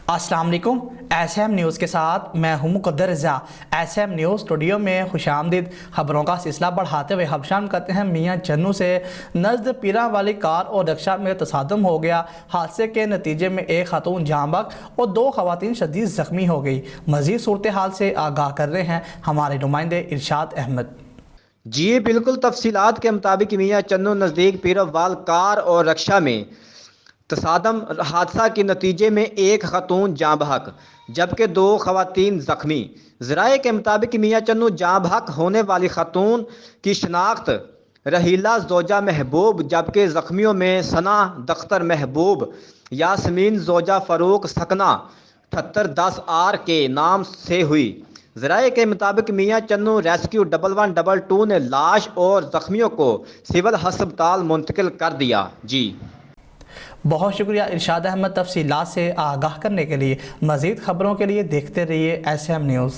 अस्सलाम वालेकुम। SM news के साथ मैं हूं मुक़द्दर रज़ा। SM न्यूज़ स्टूडियो में खुशामदीद। खबरों का सिलसिला बढ़ाते हुए हम शामिल करते हैं मियां चन्नू से। नज़द पीरा वाली कार और रक्षा में तसादम हो गया। हादसे के नतीजे में एक खातून जाँ बहक और 2 खवातीन शदीद ज़ख्मी हो गई। मज़ीद सूरत हाल से आगाह कर रहे हैं हमारे नुमाइंदे इरशाद अहमद। जी बिल्कुल, तफसीलात के मुताबिक मियां चन्नू नज़दीक पीरवाल कार और रक्षा में तसादम हादसा के नतीजे में एक खतून जाँ बहक जबकि 2 खवातीन ज़ख्मी। ज़राए के मुताबिक मियां चन्नू जाँ बहक होने वाली खतून की शनाख्त रहीला जोजा महबूब जबकि ज़ख्मियों में सना दख्तर महबूब, यासमीन जोजा फ़रूक सकना 7810R के नाम से हुई। ज़राए के मुताबिक मियां चन्नू रेस्क्यू 1122 ने लाश और ज़ख्मियों को सिविल हस्पताल मुंतकिल कर दिया। जी बहुत शुक्रिया इरशाद अहमद तफसीलात से आगाह करने के लिए। मज़ीद खबरों के लिए देखते रहिए SM न्यूज़।